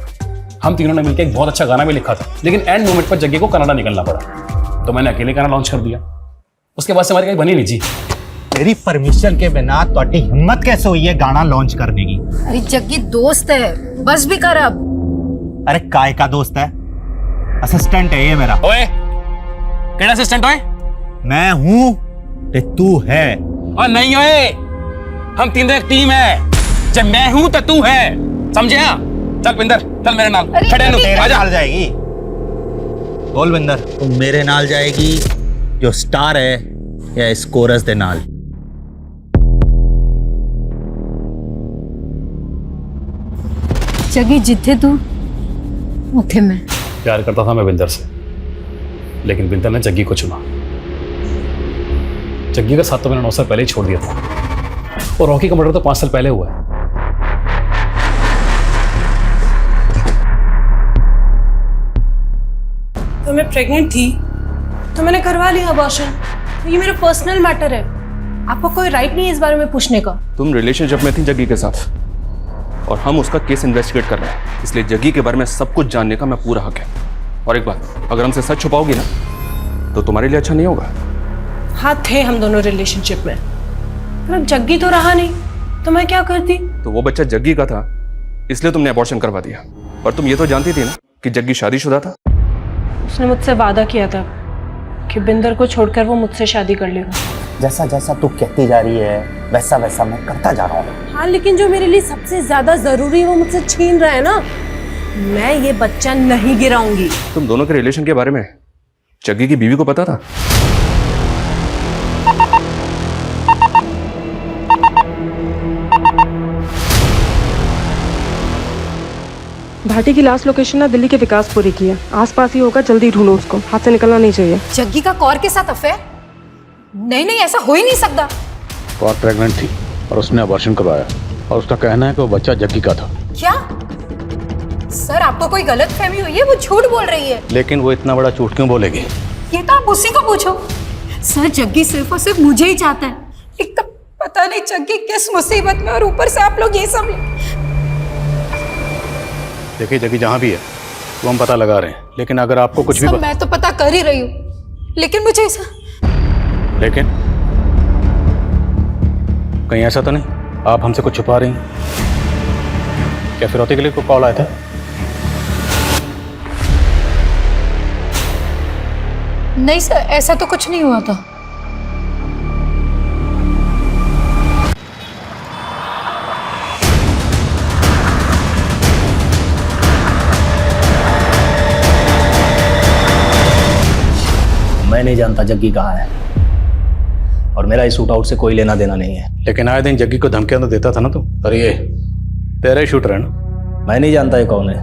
हम तीनों ने मिलकर एक बहुत अच्छा गाना भी लिखा था, लेकिन एंड मोमेंट पर जग्गी को कनाडा निकलना पड़ा, तो मैंने अकेले गाना लॉन्च कर दिया। उसके बाद से हमारी कहीं बनी नहीं जी। तेरी परमिशन के बिना तुम्हारी हिम्मत कैसे हुई है गाना लॉन्च करने की? अरे जग्गी दोस्त है, बस भी कर अब। अरे काय का दोस्त है? असिस्टेंट है ये मेरा। ओए, केड़ा असिस्टेंट ओए? मैं हूं ते तू है। और नहीं ओए, हम तीनों एक टीम है। जब मैं हूं तो तू है, समझे? चल बिंदर, चल मेरे नाल। खड़े नु तेरे आजा। नाल जाएगी। बोल बिंदर, तू मेरे नाल जाएगी जो स्टार है या इस कोरस दे नाल? जग्गी जिथे तू उठे मैं। प्यार करता था मैं बिंदर से, लेकिन बिंदर ने जग्गी को चुना। जग्गी का साथ तो मैंने 9 साल पहले ही छोड़ दिया था, और रॉकी का मर्डर तो 5 साल पहले हुआ है। तो मैं प्रेग्नेंट थी तो मैंने करवा लिया अबॉर्शन। ये मेरा पर्सनल मैटर है, आपको कोई राइट नहीं है इस बारे में पूछने का। तुम रिलेशनशिप में थी जग्गी के साथ, और हम उसका केस इन्वेस्टिगेट कर रहे हैं, इसलिए जग्गी के बारे में सब कुछ जानने का मैं पूरा हक है। और एक बात, अगर हमसे सच छुपाओगी ना तो तुम्हारे लिए अच्छा नहीं होगा। हाँ, थे हम दोनों रिलेशनशिप में, पर अब जग्गी तो रहा नहीं, तो मैं क्या करती? तो वो बच्चा जग्गी का था, इसलिए तुमने अबॉर्शन करवा दिया। और तुम ये तो जानती थी ना कि जग्गी शादीशुदा था। उसने मुझसे वादा किया था कि बिंदर को छोड़कर वो मुझसे शादी कर लेगा। जैसा जैसा तू कहती जा रही है वैसा वैसा मैं करता जा रहा हूँ। हाँ, लेकिन जो मेरे लिए सबसे ज्यादा जरूरी है वो मुझसे छीन रहा है ना। मैं ये बच्चा नहीं गिराऊंगी। तुम दोनों के रिलेशन के बारे में जग्गी की बीवी को पता था? भाटी की लास्ट लोकेशन ना दिल्ली के विकासपुरी की है, आसपास ही होगा, जल्दी ढूंढो उसको, हाथ से निकलना नहीं चाहिए। जग्गी का कौर के साथ अफेयर? नहीं नहीं, ऐसा हो ही नहीं सकता। कौर प्रेग्नेंट थी और उसने अबॉर्शन करवाया, और उसका कहना है कि वो बच्चा जग्गी का था। क्या सर, आपको कोई गलत फहमी हुई है? वो झूठ बोल रही है। लेकिन वो इतना बड़ा झूठ क्यों बोलेगी? ये तो आप उसी को पूछो। सर, जग्गी सिर्फ और सिर्फ मुझे ही चाहता है। एक तो पता नहीं जग्गी किस मुसीबत में, और ऊपर से आप लोग ये सब। देखिए जग्गी जहाँ भी है वो हम पता लगा रहे हैं, लेकिन अगर आपको कुछ भी मैं तो पता कर ही रही हूँ, लेकिन मुझे ऐसा। लेकिन कहीं ऐसा तो नहीं आप हमसे कुछ छुपा रही हैं? क्या फिरौती के लिए कोई कॉल आया था? नहीं सर, ऐसा तो कुछ नहीं हुआ था। मैं नहीं जानता जग्गी कहाँ है, और मेरा इस शूट आउट से कोई लेना देना नहीं है। लेकिन आए दिन जग्गी को धमकियां तो देता था ना तू। अरे ये तेरा ही शूटर है ना? मैं नहीं जानता ये कौन है।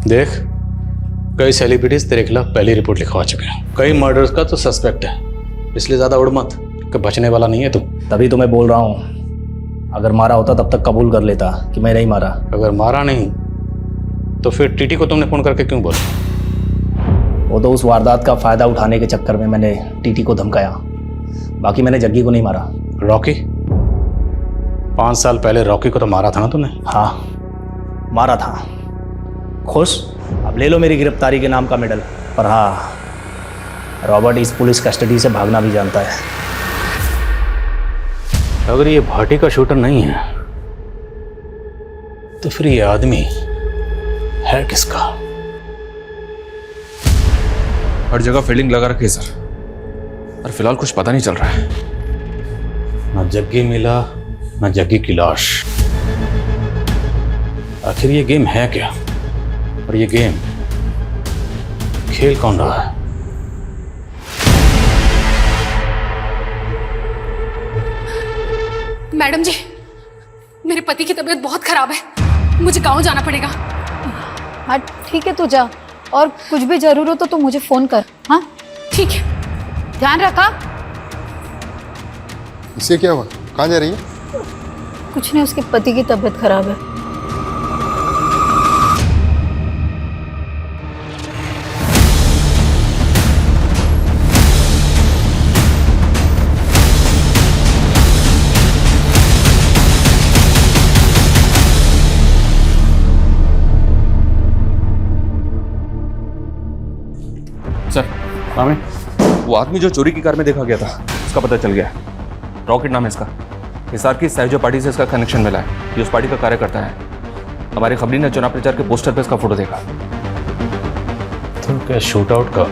देख, कई सेलिब्रिटीज तेरे खिलाफ पहली रिपोर्ट लिखवा चुके हैं, कई मर्डर्स का तो सस्पेक्ट है, इसलिए ज्यादा उड़ मत कि बचने वाला नहीं है तू। तभी तो मैं बोल रहा हूँ, अगर मारा होता तब तक कबूल कर लेता कि मैं नहीं मारा। अगर मारा नहीं तो फिर टीटी को तुमने फोन करके क्यों बोला? वो तो उस वारदात का फायदा उठाने के चक्कर में मैंने टीटी को धमकाया, बाकी मैंने जग्गी को नहीं मारा। रॉकी? 5 साल पहले रॉकी को तो मारा था ना तूने? हाँ मारा था। खुश? अब ले लो मेरी गिरफ्तारी के नाम का मेडल। पर हाँ, रॉबर्ट इस पुलिस कस्टडी से भागना भी जानता है। अगर ये भाटी का शूटर नहीं है तो फिर ये आदमी है किसका? हर जगह फील्डिंग लगा रखी है सर, और फिलहाल कुछ पता नहीं चल रहा है। ना जग्गी मिला, ना जग्गी की लाश। आखिर ये गेम है क्या? और ये गेम खेल कौन रहा है? मैडम जी, मेरे पति की तबीयत बहुत खराब है, मुझे गांव जाना पड़ेगा। हाँ ठीक है, तू जा, और कुछ भी जरूर हो तो मुझे फोन कर। हाँ ठीक है, ध्यान रखा। इससे क्या हुआ? कहाँ जा रही है? कुछ नहीं, उसके पति की तबीयत खराब है। सर वो आदमी जो चोरी की कार में देखा गया था उसका पता चल गया है। रॉकेट नाम है इसका। हिसार की सहजो पार्टी से इसका कनेक्शन मिला है। ये उस पार्टी का कार्यकर्ता है। हमारी खबरी ने चुनाव प्रचार के पोस्टर पे इसका फोटो देखा। तो क्या शूट आउट का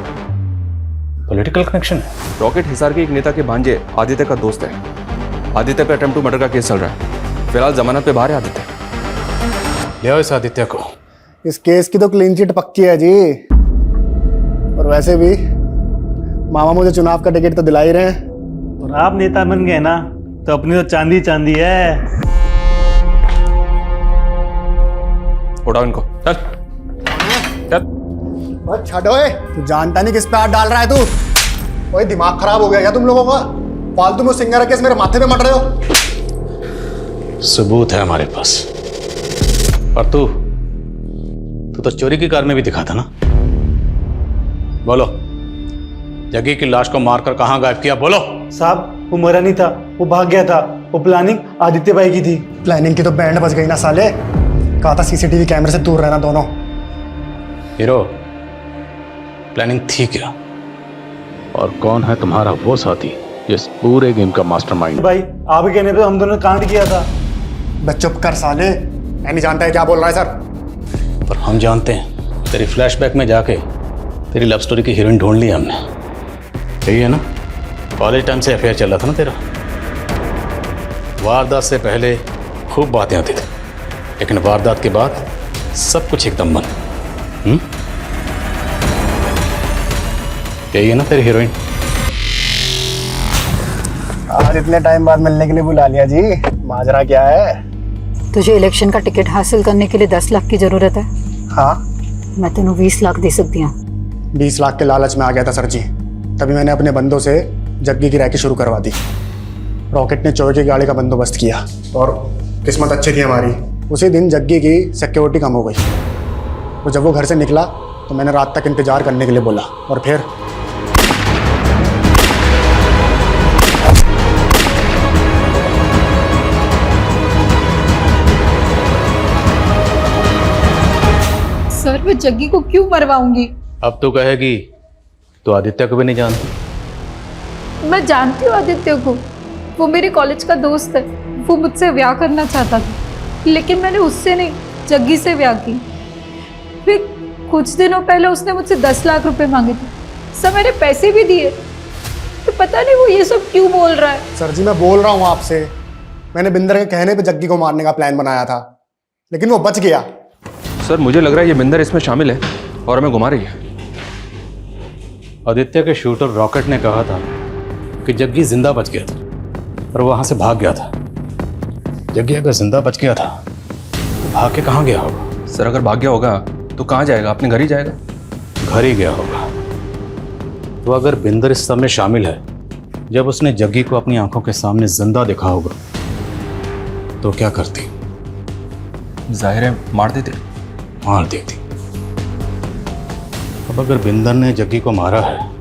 पॉलिटिकल कनेक्शन है? रॉकेट हिसार के एक नेता के भांजे आदित्य का दोस्त है। आदित्य पे अटेम्प्ट टू मर्डर का केस चल रहा है। फिलहाल जमानत पे बाहर है आदित्य। ले आओ इस आदित्य को। इस केस की तो क्लीन चिट पक्की है जी। और वैसे भी मामा मुझे चुनाव का टिकट तो दिला ही रहे हैं। और आप नेता बन गए ना तो अपनी तो चांदी चांदी है। उड़ाओ इनको, चल चल। बस छठो, तू जानता नहीं किस पे हाथ डाल रहा है तू। ओए दिमाग खराब हो गया क्या तुम लोगों का? फालतू में सिंगर केस मेरे माथे पे मट रहे हो। सबूत है हमारे पास। और तू तो चोरी की कार में भी दिखा था ना? बोलो, जग्गी की लाश को मारकर कहां गायब किया? बोलो। साहब वो मरा नहीं था, वो भाग गया था। वो प्लानिंग आदित्य भाई की थी। प्लानिंग की तो बैंड बज गई ना साले। कहा था सीसीटीवी कैमरे से दूर रहना दोनों। हीरो, प्लानिंग थी क्या? और कौन है तुम्हारा वो साथी जिस पूरे गेम का मास्टरमाइंड? भाई आपके कहने पे हम दोनों ने कांड किया था। बस चुप कर साले, मैं नहीं जानता है क्या बोल रहा है सर। पर हम जानते हैं। तेरी फ्लैशबैक में जाके तेरी लव स्टोरी की हीरोइन ढूंढ ली हमने। यही है ना? कॉलेज टाइम से अफेयर चल रहा था ना तेरा। वारदात से पहले खूब बातें आती थी, लेकिन वारदात के बाद सब कुछ एकदम बंद। यही है ना तेरी हीरोइन? आज इतने टाइम बाद मिलने के लिए बुला लिया जी। माजरा क्या है? तुझे इलेक्शन का टिकट हासिल करने के लिए 10 लाख की जरूरत है। हाँ, मैं तेनों 20 लाख दे सकती हूँ। 20 लाख के लालच में आ गया था सर जी, तभी मैंने अपने बंदों से जग्गी की रैकी शुरू करवा दी। रॉकेट ने चोर की गाड़ी का बंदोबस्त किया और किस्मत अच्छी थी हमारी। उसी दिन जग्गी की सिक्योरिटी कम हो गई। तो जब वो घर से निकला तो मैंने रात तक इंतजार करने के लिए बोला, और फिर सर मैं जग्गी को क्यों मरवाऊंगी? अब तो कहेगी तो आदित्य को भी नहीं जानती। मैं जानती हूँ आदित्य को, वो मेरे कॉलेज का दोस्त है। वो मुझसे ब्याह करना चाहता था, लेकिन मैंने उससे नहीं जग्गी से ब्याह की। फिर कुछ दिनों पहले उसने मुझसे 10 लाख रुपए मांगे थे। सब मैंने पैसे भी दिए, तो पता नहीं वो ये सब क्यों बोल रहा है। सर जी मैं बोल रहा हूँ आपसे, मैंने बिंदर के कहने पे जग्गी को मारने का प्लान बनाया था, लेकिन वो बच गया। सर मुझे लग रहा है ये बिंदर इसमें शामिल है और हमें घुमा रही है। आदित्य के शूटर रॉकेट ने कहा था कि जग्गी जिंदा बच गया था और वहां से भाग गया था। जग्गी अगर जिंदा बच गया था तो भाग के कहाँ गया होगा? सर अगर भाग गया होगा तो कहाँ जाएगा? अपने घर ही जाएगा। घर ही गया होगा। तो अगर बिंदर इस सब में शामिल है, जब उसने जग्गी को अपनी आंखों के सामने जिंदा देखा होगा तो क्या करती? जाहिर है मार देते। मार देती। अब अगर बिंदर ने जग्गी को मारा है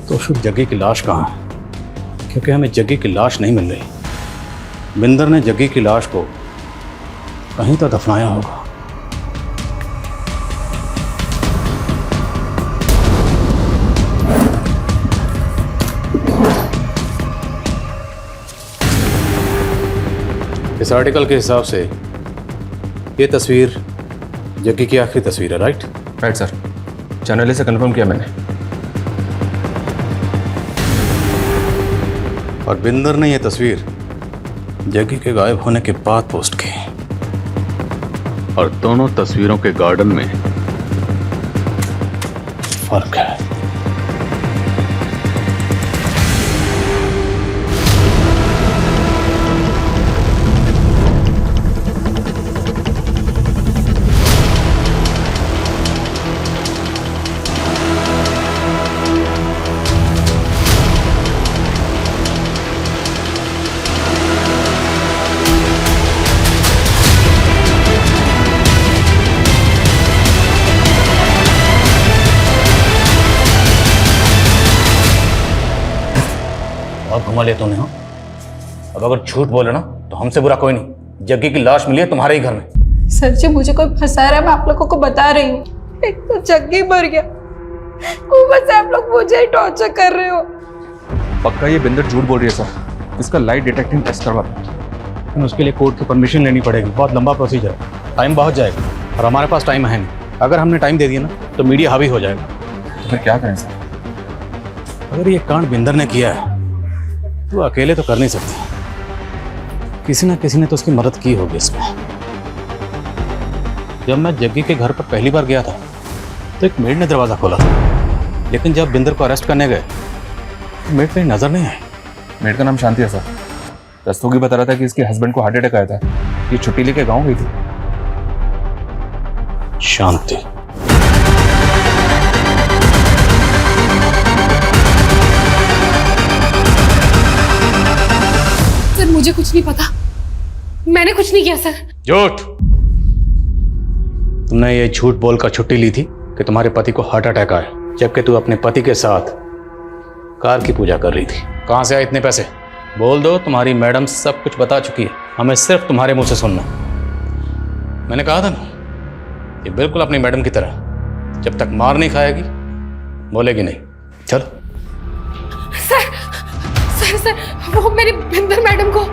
तो फिर जग्गी की लाश कहाँ है? क्योंकि हमें जग्गी की लाश नहीं मिल रही। बिंदर ने जग्गी की लाश को कहीं तो दफनाया होगा। इस आर्टिकल के हिसाब से ये तस्वीर जग्गी की आखिरी तस्वीर है, राइट? राइट सर, चैनल से कंफर्म किया मैंने। और बिंदर ने ये तस्वीर जग्गी के गायब होने के बाद पोस्ट की। और दोनों तस्वीरों के गार्डन में फर्क है। घुमा लिया तूने। हाँ, अब अगर झूठ बोले ना तो हमसे बुरा कोई नहीं। जग्गी की लाश मिली है तुम्हारे ही घर में। सर जी मुझे कोई फंसा रहा है, मैं आप लोगों को बता रही हूँ। एक तो जग्गी मर गया, ऊपर से आप लोग मुझे ही टॉर्चर कर रहे हो। पक्का ये बिंदर झूठ बोल रही है सर। इसका लाइट डिटेक्टिंग टेस्ट करवा। लेकिन उसके लिए कोर्ट की परमिशन लेनी पड़ेगी, बहुत लंबा प्रोसीजर है, टाइम बहुत जाएगा और हमारे पास टाइम है नहीं। अगर हमने टाइम दे दिया ना तो मीडिया हावी हो जाएगा। तो फिर क्या करें सर? अगर ये कांड बिंदर ने किया है तो अकेले तो कर नहीं सकती, किसी ना किसी ने तो उसकी मदद की होगी इसमें। जब मैं जग्गी के घर पर पहली बार गया था तो एक मेड ने दरवाज़ा खोला था, लेकिन जब बिंदर को अरेस्ट करने गए तो मेड कहीं नजर नहीं आई। मेड का नाम शांति है सर। रस्तोगी बता रहा था कि इसके हस्बैंड को हार्ट अटैक आया था, ये छुट्टी लेके गाँव गई थी। शांति? सर मुझे कुछ नहीं पता, मैंने कुछ नहीं किया सर। झूठ! तुमने ये झूठ बोलकर छुट्टी ली थी कि तुम्हारे पति को हार्ट अटैक आया, जबकि तू अपने पति के साथ कार की पूजा कर रही थी। कहां से आए इतने पैसे? बोल दो, तुम्हारी मैडम सब कुछ बता चुकी है, हमें सिर्फ तुम्हारे मुंह से सुनना। मैंने कहा था ना, ये बिल्कुल अपनी मैडम की तरह, जब तक मार नहीं खाएगी बोलेगी नहीं। चलो। सर सर सर वो मेरी बिंदर मैडम को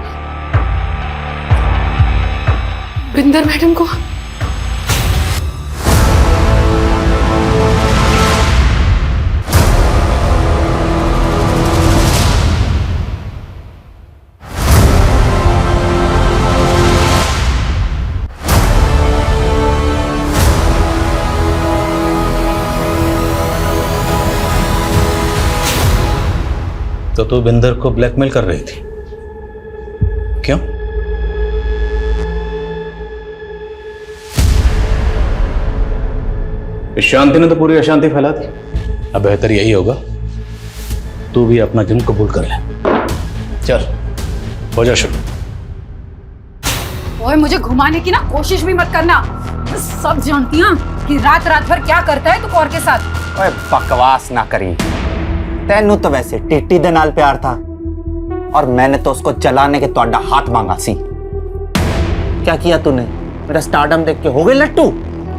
तो तू बिंदर को ब्लैकमेल कर रही थी, क्यों? इस शांति ने तो पूरी अशांति फैला दी। अब बेहतर यही होगा तू भी अपना जुर्म कबूल कर ले। चल हो जा शुरू। ओए मुझे घुमाने की ना कोशिश भी मत करना, सब जानती हूँ कि रात रात भर क्या करता है तू कौर के साथ। ओए बकवास ना करी, तेनू तो वैसे टिट्टी दे नाल प्यार था और मैंने तो उसको जलाने के तोड़ा हाथ मांगा सी। क्या किया तूने? मेरा स्टारडम देख के हो गई लट्टू?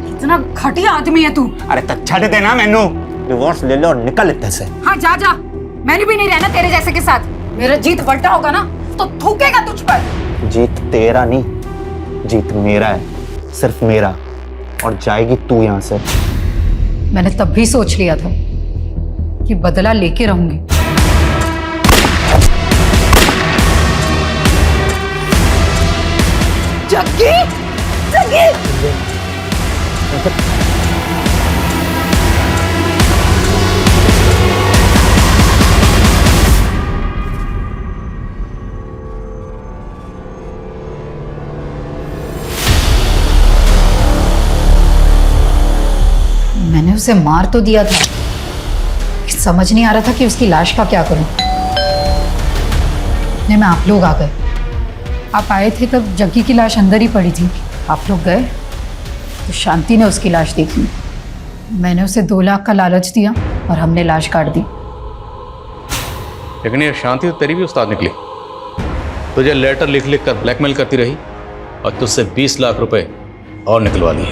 इतना घटिया आदमी है तू। अरे तो छड़ देना मैनू, डिवोर्स ले लो और निकल इत्ते से। हाँ जा जा, मैंने भी नहीं रहना तेरे जैसे के साथ। मेरा जीत बल्टा होगा ना तो थूकेगा तुझ पर। जीत तेरा नहीं, जीत मेरा है, सिर्फ मेरा, और जाएगी तू यहाँ से। मैंने तब भी सोच लिया था कि बदला लेके रहूंगी। जग्गी, जग्गी! मैंने उसे मार तो दिया था, समझ नहीं आ रहा था कि उसकी लाश का क्या करूं। इतने में आप लोग आ गए। आप आए थे तब जग्गी की लाश अंदर ही पड़ी थी। आप लोग गए तो शांति ने उसकी लाश देखी। मैंने उसे 2 लाख का लालच दिया और हमने लाश काट दी। लेकिन ये शांति तो तेरी भी उस्ताद निकली। तुझे लेटर लिख लिख कर ब्लैकमेल करती रही और तुझसे 20 लाख रुपए और निकलवा लिए।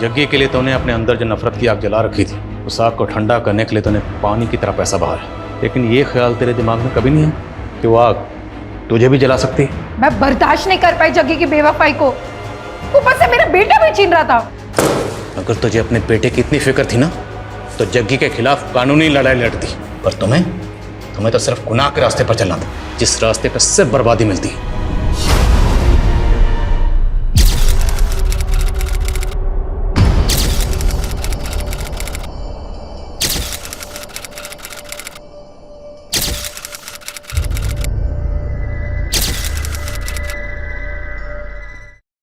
जग्गी के लिए तूने अपने अंदर जो नफरत की आग जला रखी थी, उस आग को ठंडा करने के लिए तूने पानी की तरह पैसा बहाया, लेकिन ये ख्याल तेरे दिमाग में कभी नहीं है कि वो आग तुझे भी जला सकती है। मैं बर्दाश्त नहीं कर पाई जग्गी की बेवफाई को, ऊपर से मेरा बेटा भी छीन रहा था। अगर तुझे अपने बेटे की इतनी फिक्र थी ना, तो जग्गी के खिलाफ कानूनी लड़ाई लड़ती। पर तुम्हें तो सिर्फ गुनाह के रास्ते पर चलना था, जिस रास्ते पर सिर्फ बर्बादी मिलती है।